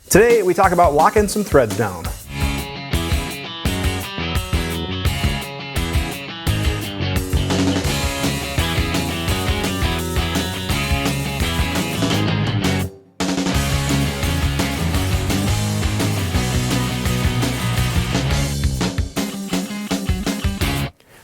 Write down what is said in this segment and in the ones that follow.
Today we talk about locking some threads down.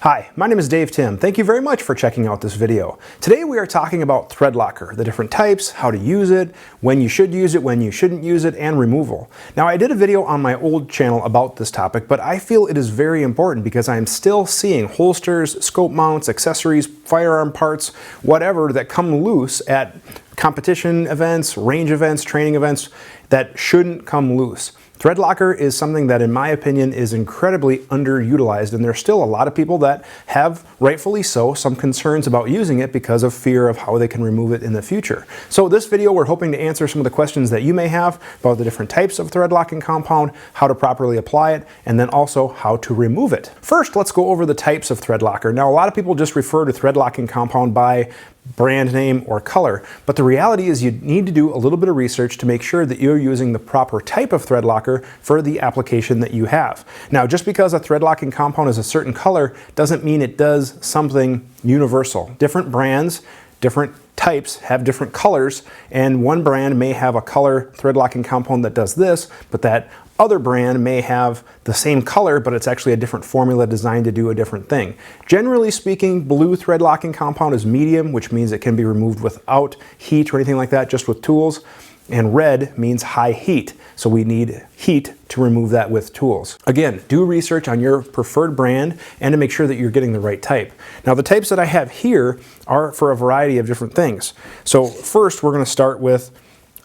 Hi, my name is Dave Tim. Thank you very much for checking out this video. Today we are talking about Threadlocker, the different types, how to use it, when you should use it, when you shouldn't use it, and removal. Now I did a video on my old channel about this topic, but I feel it is very important because I am still seeing holsters, scope mounts, accessories, firearm parts, whatever that come loose at competition events, range events, training events that shouldn't come loose. Threadlocker is something that, in my opinion, is incredibly underutilized, and there's still a lot of people that have, rightfully so, some concerns about using it because of fear of how they can remove it in the future. So this video, we're hoping to answer some of the questions that you may have about the different types of thread locking compound, how to properly apply it, and then also how to remove it. First, let's go over the types of Threadlocker. Now, a lot of people just refer to thread locking compound by brand name or color, but the reality is you need to do a little bit of research to make sure that you're using the proper type of thread locker for the application that you have. Now, just because a thread locking compound is a certain color doesn't mean it does something universal. Different brands, different types have different colors, and one brand may have a color thread locking compound that does this, but that other brand may have the same color, but it's actually a different formula designed to do a different thing. Generally speaking, blue thread locking compound is medium, which means it can be removed without heat or anything like that, just with tools. And red means high heat, so we need heat to remove that with tools. Again, do research on your preferred brand and to make sure that you're getting the right type. Now, the types that I have here are for a variety of different things. So first, we're going to start with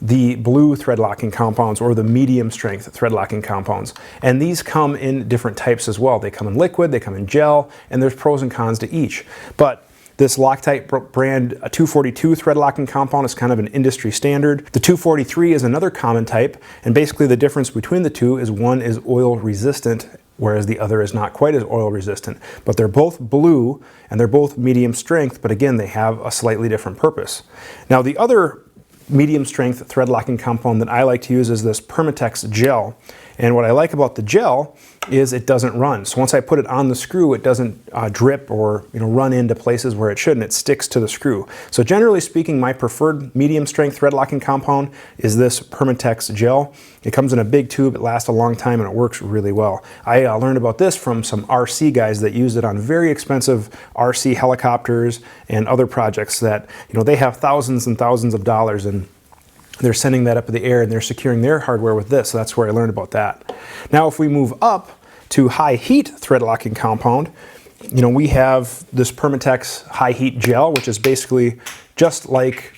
the blue thread locking compounds, or the medium strength thread locking compounds. And these come in different types as well. They come in liquid, they come in gel, and there's pros and cons to each. But this Loctite brand 242 thread locking compound is kind of an industry standard. The 243 is another common type, and basically the difference between the two is one is oil resistant, whereas the other is not quite as oil resistant. But they're both blue and they're both medium strength, but again, they have a slightly different purpose. Now, the other medium strength thread locking compound that I like to use is this Permatex gel. And what I like about the gel is it doesn't run. So once I put it on the screw, it doesn't drip or run into places where it shouldn't. It sticks to the screw. So generally speaking, my preferred medium strength thread locking compound is this Permatex gel. It comes in a big tube, it lasts a long time, and it works really well. I learned about this from some RC guys that use it on very expensive RC helicopters and other projects that, they have thousands and thousands of dollars, and they're sending that up in the air and they're securing their hardware with this. So that's where I learned about that. Now, if we move up to high heat thread locking compound, we have this Permatex high heat gel, which is basically just like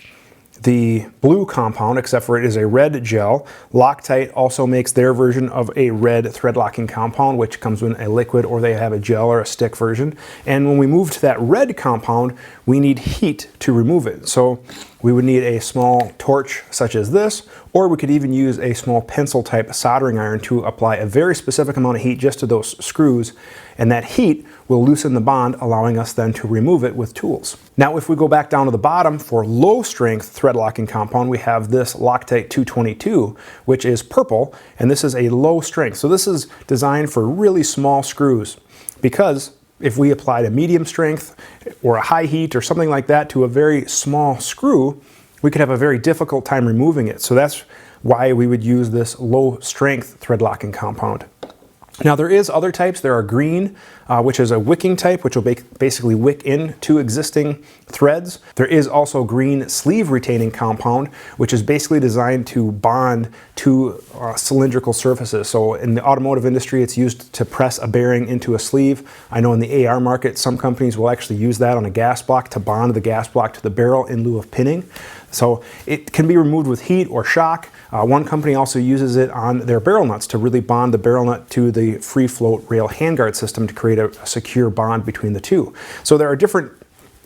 the blue compound, except for it is a red gel. Loctite also makes their version of a red thread locking compound, which comes in a liquid, or they have a gel or a stick version. And when we move to that red compound, we need heat to remove it. So we would need a small torch such as this, or we could even use a small pencil type soldering iron to apply a very specific amount of heat just to those screws, and that heat will loosen the bond, allowing us then to remove it with tools. Now, if we go back down to the bottom for low strength thread locking compound, we have this Loctite 222, which is purple, and this is a low strength. So this is designed for really small screws, because if we applied a medium strength or a high heat or something like that to a very small screw, we could have a very difficult time removing it. So that's why we would use this low strength thread locking compound. Now, there is other types. There are green, which is a wicking type, which will basically wick into existing threads. There is also green sleeve retaining compound, which is basically designed to bond to cylindrical surfaces. So in the automotive industry, it's used to press a bearing into a sleeve. I know in the AR market, some companies will actually use that on a gas block to bond the gas block to the barrel in lieu of pinning. So it can be removed with heat or shock. One company also uses it on their barrel nuts to really bond the barrel nut to the free float rail handguard system to create a secure bond between the two. So there are different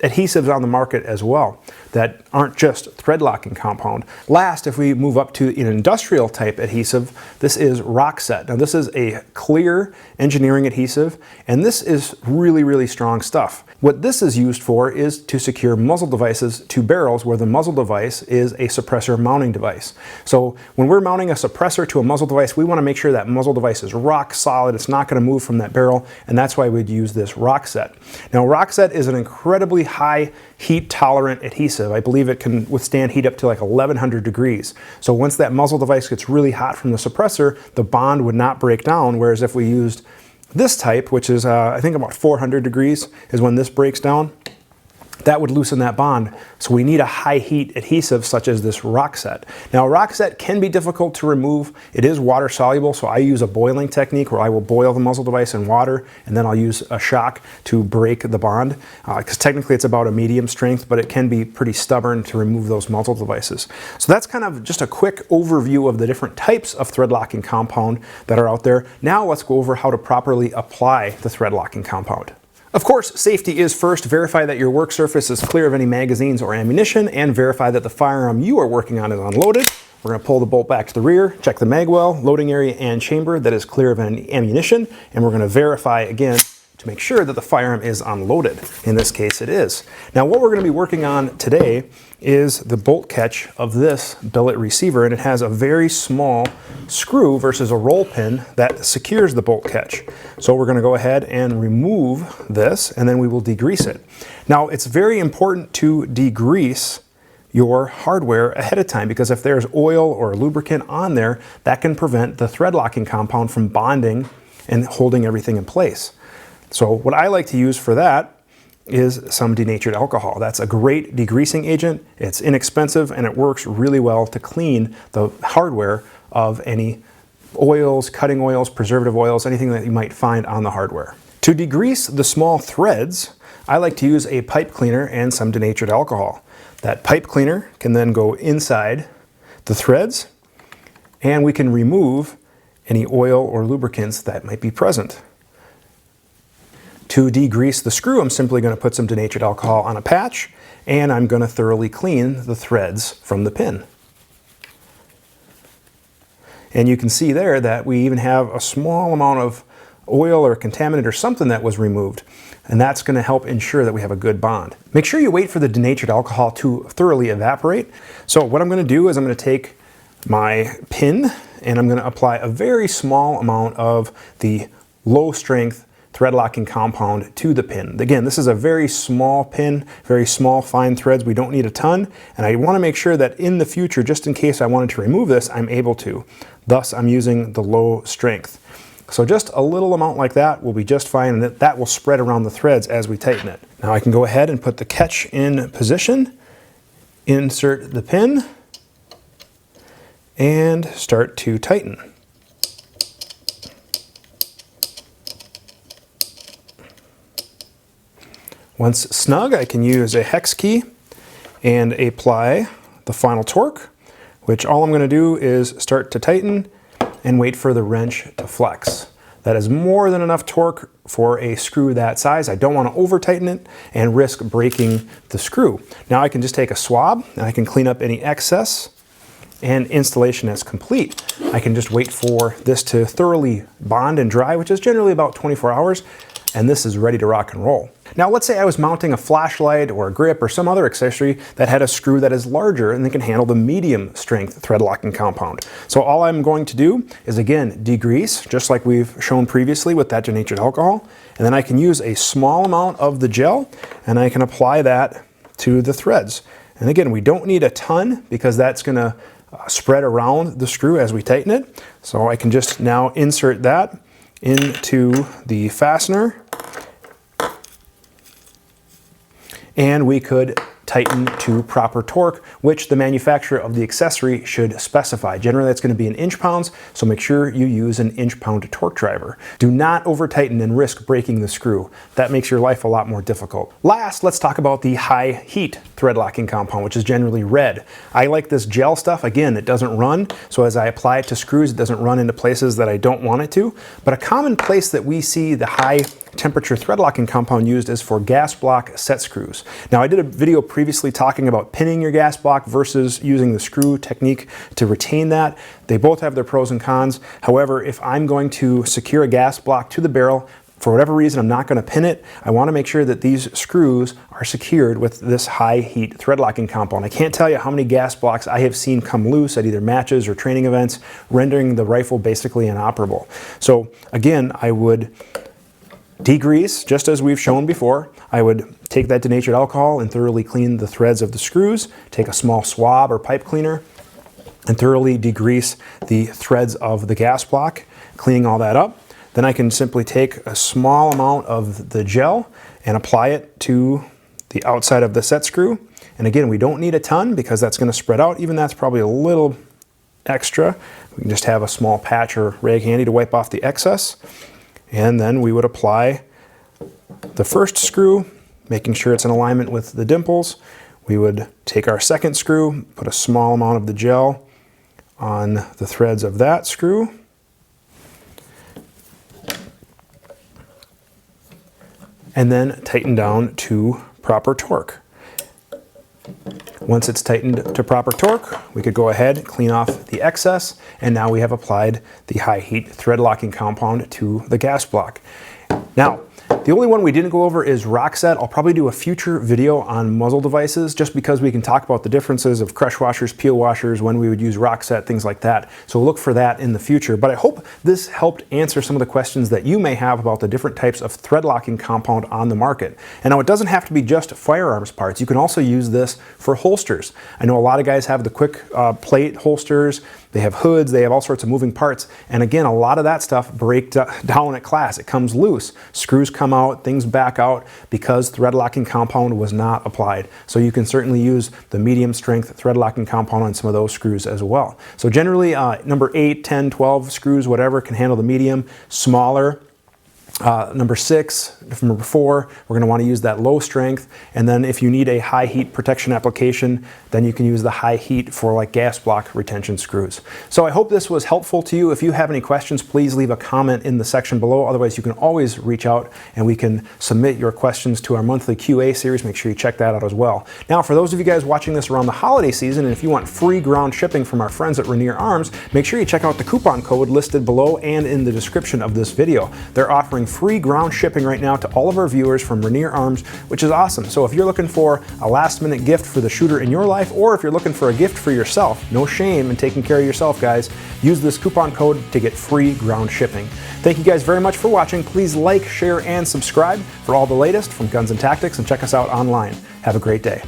adhesives on the market as well that aren't just thread locking compound. Last, if we move up to an industrial type adhesive, this is Rockset. Now this is a clear engineering adhesive, and this is really, really strong stuff. What this is used for is to secure muzzle devices to barrels where the muzzle device is a suppressor mounting device. So when we're mounting a suppressor to a muzzle device, we want to make sure that muzzle device is rock solid. It's not going to move from that barrel, and that's why we'd use this Rockset. Now Rockset is an incredibly high heat tolerant adhesive. I believe it can withstand heat up to like 1100 degrees. So once that muzzle device gets really hot from the suppressor, the bond would not break down, whereas if we used this type, which is I think about 400 degrees is when this breaks down, that would loosen that bond. So we need a high heat adhesive such as this Rockset. Now Rockset can be difficult to remove. It is water soluble, so I use a boiling technique where I will boil the muzzle device in water and then I'll use a shock to break the bond, because technically it's about a medium strength, but it can be pretty stubborn to remove those muzzle devices. So that's kind of just a quick overview of the different types of thread locking compound that are out there. Now let's go over how to properly apply the thread locking compound. Of course, safety is first. Verify that your work surface is clear of any magazines or ammunition, and verify that the firearm you are working on is unloaded. We're going to pull the bolt back to the rear, check the mag well, loading area, and chamber that is clear of any ammunition, and we're going to verify again to make sure that the firearm is unloaded. In this case, it is. Now, what we're going to be working on today is the bolt catch of this billet receiver, and it has a very small screw versus a roll pin that secures the bolt catch. So we're going to go ahead and remove this, and then we will degrease it. Now, it's very important to degrease your hardware ahead of time, because if there's oil or lubricant on there, that can prevent the thread locking compound from bonding and holding everything in place. So what I like to use for that is some denatured alcohol. That's a great degreasing agent. It's inexpensive and it works really well to clean the hardware of any oils, cutting oils, preservative oils, anything that you might find on the hardware. To degrease the small threads, I like to use a pipe cleaner and some denatured alcohol. That pipe cleaner can then go inside the threads, and we can remove any oil or lubricants that might be present. To degrease the screw, I'm simply going to put some denatured alcohol on a patch, and I'm going to thoroughly clean the threads from the pin. And you can see there that we even have a small amount of oil or contaminant or something that was removed, and that's going to help ensure that we have a good bond. Make sure you wait for the denatured alcohol to thoroughly evaporate. So what I'm going to do is I'm going to take my pin and I'm going to apply a very small amount of the low strength thread locking compound to the pin. Again, this is a very small pin, very small fine threads. We don't need a ton, and I want to make sure that in the future, just in case I wanted to remove this, I'm able to. Thus, I'm using the low strength. So just a little amount like that will be just fine, and that will spread around the threads as we tighten it. Now I can go ahead and put the catch in position, insert the pin, and start to tighten. Once snug, I can use a hex key and apply the final torque, which all I'm going to do is start to tighten and wait for the wrench to flex. That is more than enough torque for a screw that size. I don't want to over tighten it and risk breaking the screw. Now I can just take a swab and I can clean up any excess, and installation is complete. I can just wait for this to thoroughly bond and dry, which is generally about 24 hours, and this is ready to rock and roll. Now let's say I was mounting a flashlight or a grip or some other accessory that had a screw that is larger and that can handle the medium strength thread locking compound. So all I'm going to do is again degrease, just like we've shown previously with that denatured alcohol, and then I can use a small amount of the gel and I can apply that to the threads. And again, we don't need a ton because that's going to spread around the screw as we tighten it. So I can just now insert that into the fastener, and we could tighten to proper torque, which the manufacturer of the accessory should specify. Generally, that's going to be in inch-pounds, so make sure you use an inch-pound torque driver. Do not over-tighten and risk breaking the screw. That makes your life a lot more difficult. Last, let's talk about the high-heat thread locking compound, which is generally red. I like this gel stuff. Again, it doesn't run, so as I apply it to screws, it doesn't run into places that I don't want it to. But a common place that we see the high temperature thread locking compound used is for gas block set screws. Now, I did a video previously talking about pinning your gas block versus using the screw technique to retain that. They both have their pros and cons. However, if I'm going to secure a gas block to the barrel, for whatever reason I'm not going to pin it, I want to make sure that these screws are secured with this high heat thread locking compound. I can't tell you how many gas blocks I have seen come loose at either matches or training events, rendering the rifle basically inoperable. So again, I would degrease, just as we've shown before. I would take that denatured alcohol and thoroughly clean the threads of the screws, take a small swab or pipe cleaner, and thoroughly degrease the threads of the gas block, cleaning all that up. Then I can simply take a small amount of the gel and apply it to the outside of the set screw. And again, we don't need a ton because that's going to spread out. Even that's probably a little extra. We can just have a small patch or rag handy to wipe off the excess. And then we would apply the first screw, making sure it's in alignment with the dimples. We would take our second screw, put a small amount of the gel on the threads of that screw. And then tighten down to proper torque. Once it's tightened to proper torque, we could go ahead, clean off the excess, and now we have applied the high heat thread locking compound to the gas block. Now, the only one we didn't go over is rock set. I'll probably do a future video on muzzle devices just because we can talk about the differences of crush washers, peel washers, when we would use rock set, things like that. So look for that in the future. But I hope this helped answer some of the questions that you may have about the different types of thread locking compound on the market. And now it doesn't have to be just firearms parts. You can also use this for holsters. I know a lot of guys have the quick plate holsters. They have hoods, they have all sorts of moving parts. And again, a lot of that stuff breaks down at class. It comes loose. Screws come out, things back out because thread locking compound was not applied. So you can certainly use the medium strength thread locking compound on some of those screws as well. So generally number 8, 10, 12 screws, whatever, can handle the medium. Smaller, number 6, number 4, we're going to want to use that low strength. And then if you need a high heat protection application, then you can use the high heat for like gas block retention screws. So I hope this was helpful to you. If you have any questions, please leave a comment in the section below. Otherwise, you can always reach out and we can submit your questions to our monthly QA series. Make sure you check that out as well. Now, for those of you guys watching this around the holiday season, and if you want free ground shipping from our friends at Rainier Arms, make sure you check out the coupon code listed below and in the description of this video. They're offering free ground shipping right now to all of our viewers from Rainier Arms, which is awesome. So if you're looking for a last minute gift for the shooter in your life, or if you're looking for a gift for yourself, no shame in taking care of yourself, guys, use this coupon code to get free ground shipping. Thank you guys very much for watching. Please like, share, and subscribe for all the latest from Guns and Tactics, and check us out online. Have a great day.